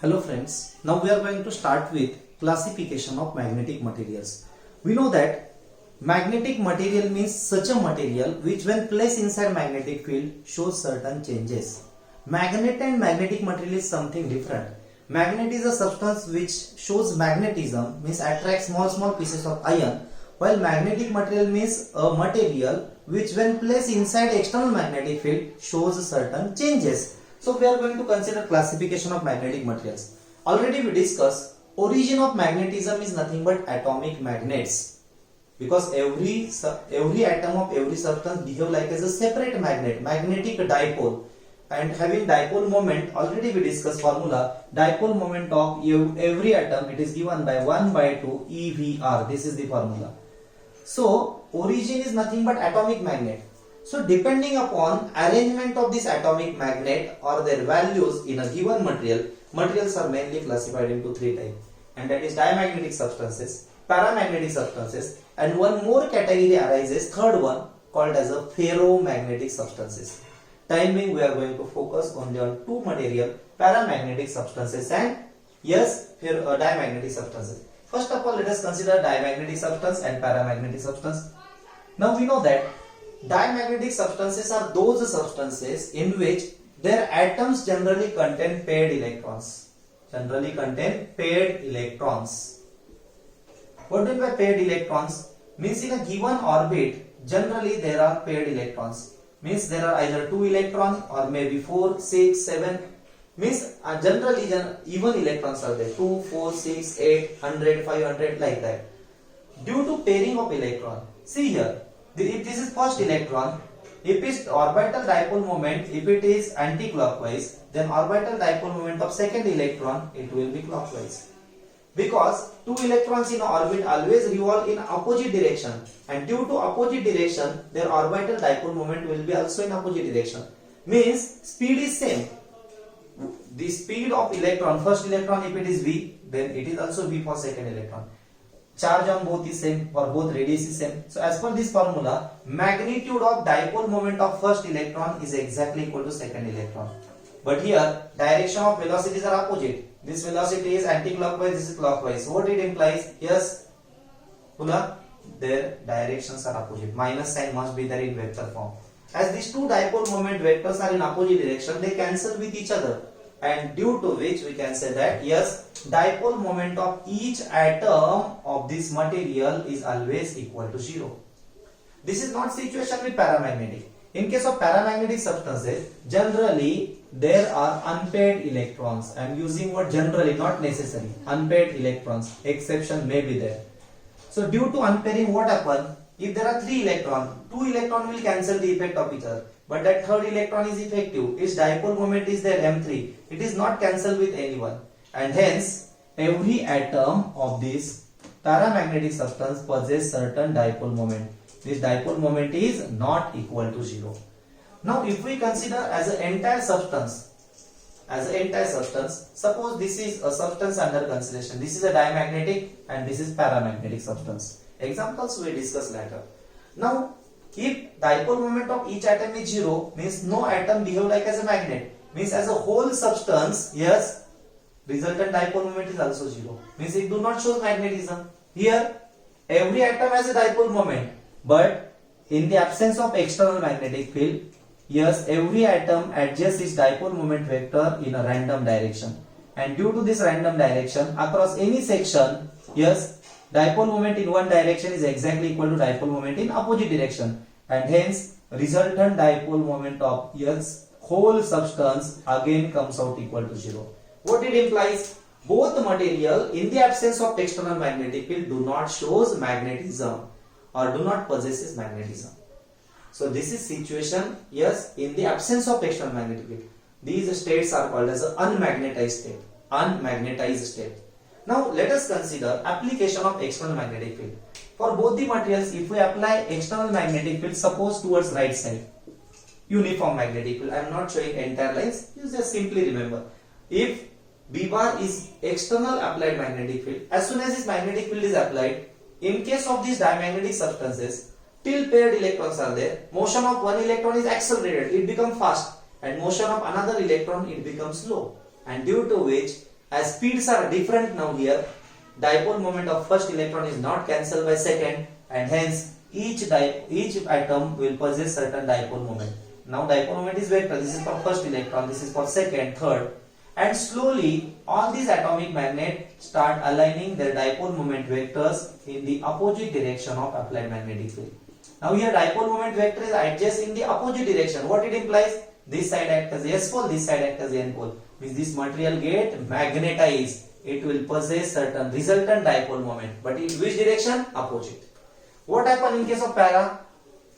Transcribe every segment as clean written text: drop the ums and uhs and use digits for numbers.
Hello friends, now we are going to start with classification of magnetic materials. We know that magnetic material means such a material which when placed inside magnetic field shows certain changes. Magnet and magnetic material is something different. Magnet is a substance which shows magnetism, means attracts small pieces of iron, while magnetic material means a material which when placed inside external magnetic field shows certain changes. So we are going to consider classification of magnetic materials. Already we discussed origin of magnetism is nothing but atomic magnets, because every atom of every substance behave like as a separate magnetic dipole, and having dipole moment. Already we discussed formula dipole moment of every atom. It is given by 1/2 EVR. This is the formula. So origin is nothing but atomic magnet. So depending upon arrangement of this atomic magnet or their values in a given material, materials are mainly classified into three types, and that is diamagnetic substances, paramagnetic substances, and one more category arises, third one, called as a ferromagnetic substances. Time being we are going to focus only on two material, paramagnetic substances and diamagnetic substances. First of all, let us consider diamagnetic substance and paramagnetic substance. Now we know that diamagnetic substances are those substances in which their atoms generally contain paired electrons. What do you mean by paired electrons? Means in a given orbit, generally there are paired electrons. Means there are either 2 electrons or maybe 4, 6, 7. Means generally even electrons are there. 2, 4, 6, 8, 100, 500 like that. Due to pairing of electron. See here. If this is first electron, if its orbital dipole moment, if it is anti-clockwise, then orbital dipole moment of second electron, it will be clockwise. Because two electrons in orbit always revolve in opposite direction, and due to opposite direction, their orbital dipole moment will be also in opposite direction. Means speed is same. The speed of electron, first electron, if it is v, then it is also v for second electron. Charge on both is same, for both radius is same. So as per this formula, magnitude of dipole moment of first electron is exactly equal to second electron. But here direction of velocities are opposite. This velocity is anti-clockwise, this is clockwise. So what it implies? Yes, Pula, their directions are opposite. Minus sign must be there in vector form. As these two dipole moment vectors are in opposite direction, they cancel with each other. And due to which we can say that yes, dipole moment of each atom of this material is always equal to 0. This is not situation with paramagnetic. In case of paramagnetic substances, generally there are unpaired electrons. I am using word generally, not necessary. Unpaired electrons. Exception may be there. So due to unpairing, what happens? If there are 3 electrons, 2 electrons will cancel the effect of each other. But that third electron is effective. Its dipole moment is there M3. It is not cancelled with anyone. And hence, every atom of this paramagnetic substance possesses certain dipole moment. This dipole moment is not equal to 0. Now, if we consider as an entire substance, suppose this is a substance under consideration. This is a diamagnetic and this is paramagnetic substance. Examples we discuss later. Now, if dipole moment of each atom is 0, means no atom behave like as a magnet. Means as a whole substance, yes, resultant dipole moment is also 0. Means it do not show magnetism. Here, every atom has a dipole moment. But in the absence of external magnetic field, yes, every atom adjusts its dipole moment vector in a random direction. And due to this random direction, across any section, yes, dipole moment in one direction is exactly equal to dipole moment in opposite direction, and hence resultant dipole moment of whole substance again comes out equal to 0. What it implies? Both material in the absence of external magnetic field do not shows magnetism or do not possesses magnetism. So this is situation, yes, in the absence of external magnetic field. These states are called as unmagnetized state. Now let us consider application of external magnetic field. For both the materials, if we apply external magnetic field, suppose towards right side, uniform magnetic field. I am not showing entire lines. You just simply remember. If B bar is external applied magnetic field, as soon as this magnetic field is applied, in case of these diamagnetic substances, till paired electrons are there, motion of one electron is accelerated, it becomes fast, and motion of another electron, it becomes slow. And due to which as speeds are different now here, dipole moment of first electron is not cancelled by second, and hence each atom will possess certain dipole moment. Now dipole moment is vector. This is for first electron, this is for second, third, and slowly all these atomic magnets start aligning their dipole moment vectors in the opposite direction of applied magnetic field. Now here dipole moment vector is adjacent in the opposite direction. What it implies? This side acts as S pole, this side acts as N pole. Means this material get magnetized. It will possess certain resultant dipole moment. But in which direction? Opposite. What happen in case of para?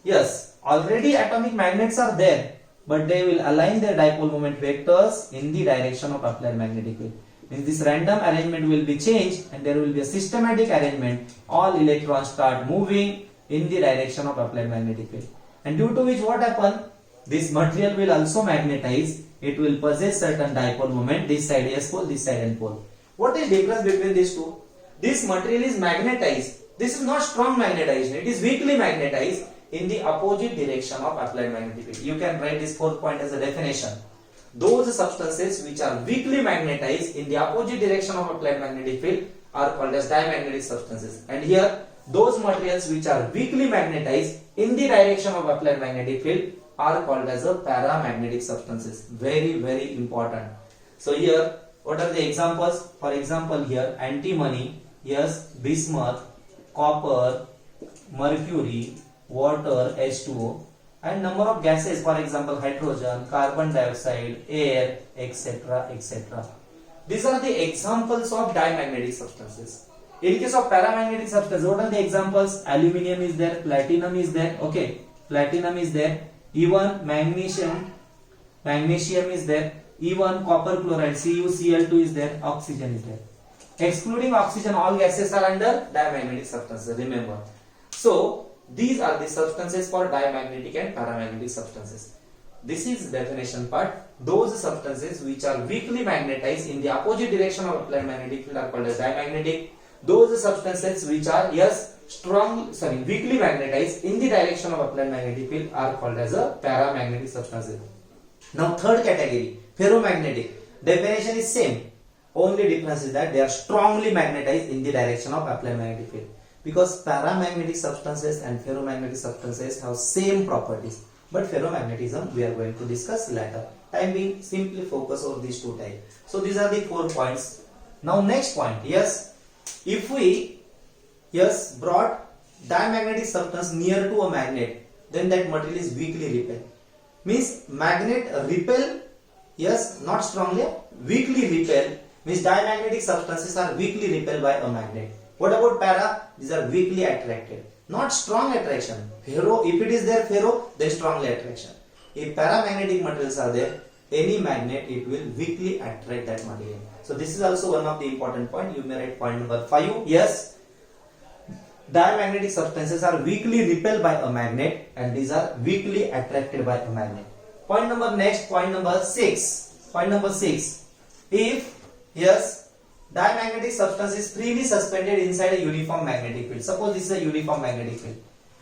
Yes, already atomic magnets are there, but they will align their dipole moment vectors in the direction of applied magnetic field. Means this random arrangement will be changed and there will be a systematic arrangement. All electrons start moving in the direction of applied magnetic field. And due to which what happen? This material will also magnetize. It will possess certain dipole moment. This side S pole, this side N pole. What is difference between these two? This material is magnetized. This is not strong magnetization. It is weakly magnetized in the opposite direction of applied magnetic field. You can write this fourth point as a definition. Those substances which are weakly magnetized in the opposite direction of applied magnetic field are called as diamagnetic substances. And here those materials which are weakly magnetized in the direction of applied magnetic field are called as a paramagnetic substances. Very, very important. So here, what are the examples? For example, here antimony, yes, bismuth, copper, mercury, water, H2O, and number of gases, for example, hydrogen, carbon dioxide, air, etc., etc. These are the examples of diamagnetic substances. In case of paramagnetic substances, what are the examples? Aluminium is there, platinum is there, okay, platinum is there, even magnesium is there, even copper chloride, CuCl2 is there, oxygen is there. Excluding oxygen, all gases are under diamagnetic substances, remember. So, these are the substances for diamagnetic and paramagnetic substances. This is definition part. Those substances which are weakly magnetized in the opposite direction of applied magnetic field are called as diamagnetic. Those substances which are weakly magnetized in the direction of applied magnetic field are called as a paramagnetic substances. Now third category, ferromagnetic. Definition is same. Only difference is that they are strongly magnetized in the direction of applied magnetic field. Because paramagnetic substances and ferromagnetic substances have same properties. But ferromagnetism we are going to discuss later. Time being, simply focus on these two types. So these are the 4 points. Now next point, yes. If we brought diamagnetic substance near to a magnet, then that material is weakly repelled. Means magnet repel, yes, not strongly, weakly repel. Means diamagnetic substances are weakly repelled by a magnet. What about para? These are weakly attracted, not strong attraction. Ferro, if it is there ferro, then strongly attraction. If paramagnetic materials are there, any magnet, it will weakly attract that material. So this is also one of the important point. You may write point number 5. Yes, diamagnetic substances are weakly repelled by a magnet and these are weakly attracted by a magnet. Point number 6. Point number 6. If, yes, diamagnetic substance is freely suspended inside a uniform magnetic field. Suppose this is a uniform magnetic field.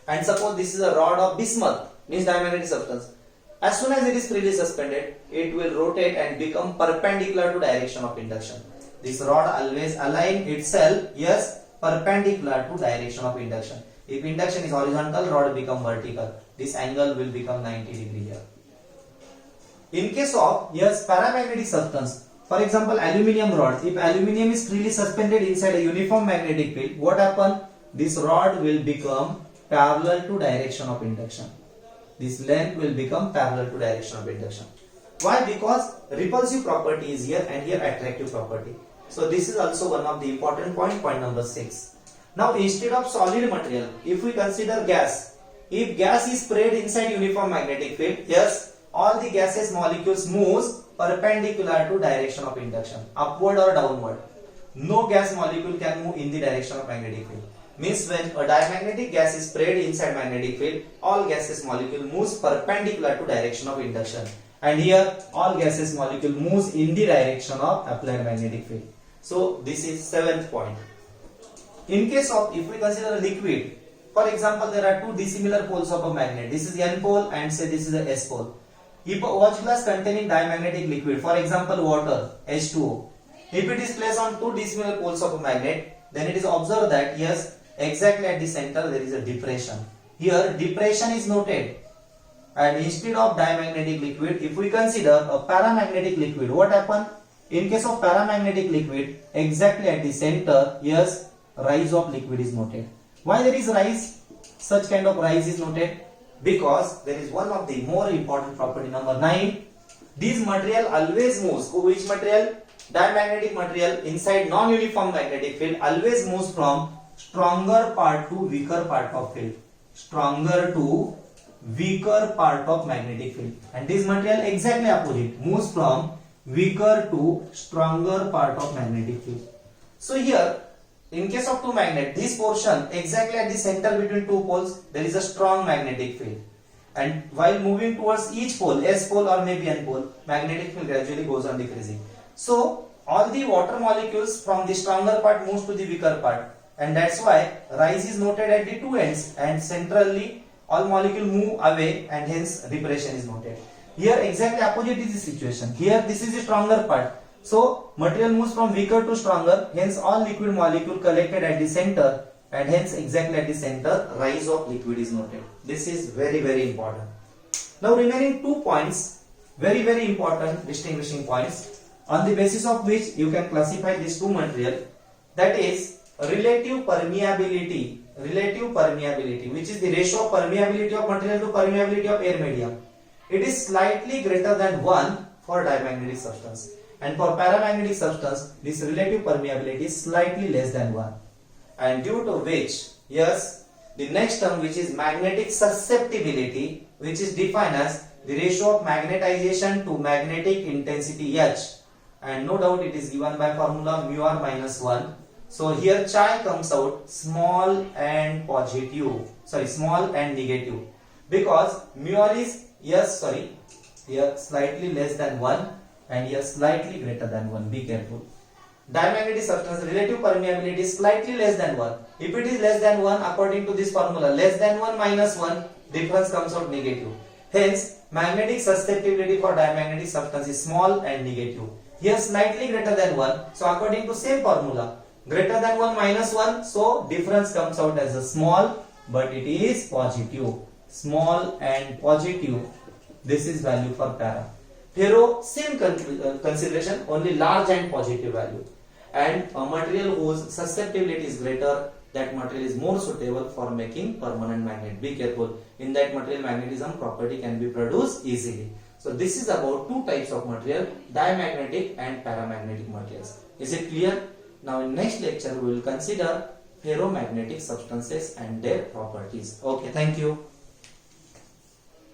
And suppose this is a rod of bismuth, means diamagnetic substance. As soon as it is freely suspended, it will rotate and become perpendicular to direction of induction. This rod always align itself, yes, perpendicular to direction of induction. If induction is horizontal, rod become vertical. This angle will become 90 degree here. In case of, yes, paramagnetic substance, for example, aluminium rod. If aluminium is freely suspended inside a uniform magnetic field, what happen? This rod will become parallel to direction of induction. This length will become parallel to direction of induction. Why? Because repulsive property is here and here attractive property. So this is also one of the important point number 6. Now instead of solid material, if we consider gas, if gas is spread inside uniform magnetic field, yes, all the gases molecules moves perpendicular to direction of induction, upward or downward. No gas molecule can move in the direction of magnetic field. Means when a diamagnetic gas is spread inside magnetic field, all gases molecule moves perpendicular to direction of induction. And here all gases molecule moves in the direction of applied magnetic field. So this is 7th point. In case of, if we consider a liquid, for example, there are two dissimilar poles of a magnet. This is N pole and say this is the S pole. If a watch glass containing diamagnetic liquid, for example water, H2O, If it is placed on two dissimilar poles of a magnet, then it is observed that yes, exactly at the center there is a depression. Here depression is noted, and instead of diamagnetic liquid, if we consider a paramagnetic liquid, what happen? In case of paramagnetic liquid, exactly at the center, yes, rise of liquid is noted. Why there is rise? Such kind of rise is noted because there is one of the more important property, number 9. This material always moves. Which material? Diamagnetic material inside non-uniform magnetic field always moves from stronger part to weaker part of field. Stronger to weaker part of magnetic field. And this material exactly opposite, moves from weaker to stronger part of magnetic field. So here, in case of two magnet, this portion exactly at the center between two poles, there is a strong magnetic field. And while moving towards each pole, S pole or maybe N pole, magnetic field gradually goes on decreasing. So all the water molecules from the stronger part moves to the weaker part, and that's why rise is noted at the two ends, and centrally all molecules move away, and hence depression is noted. Here exactly opposite is the situation. Here this is the stronger part, so material moves from weaker to stronger, hence all liquid molecule collected at the center, and hence exactly at the center rise of liquid is noted. This is very important. Now remaining 2 points, very important distinguishing points, on the basis of which you can classify these two material, that is relative permeability, which is the ratio of permeability of material to permeability of air medium. It is slightly greater than 1 for diamagnetic substance, and for paramagnetic substance this relative permeability is slightly less than 1, and due to which, yes, the next term, which is magnetic susceptibility, which is defined as the ratio of magnetization to magnetic intensity H, and no doubt it is given by formula mu r minus 1. So here chi comes out small and positive, small and negative, because mu r is here slightly less than 1 and here slightly greater than 1. Be careful. Diamagnetic substance relative permeability is slightly less than 1. If it is less than 1, according to this formula, less than 1 minus 1, difference comes out negative. Hence magnetic susceptibility for diamagnetic substance is small and negative. Here slightly greater than 1, so according to same formula, greater than 1 minus 1, so difference comes out as a small, but it is positive. Small and positive, this is value for para. Ferro, same consideration, only large and positive value. And a material whose susceptibility is greater, that material is more suitable for making permanent magnet. Be careful, in that material magnetism property can be produced easily. So this is about two types of material, diamagnetic and paramagnetic materials. Is it clear? Now in next lecture we will consider ferromagnetic substances and their properties. Okay, thank you.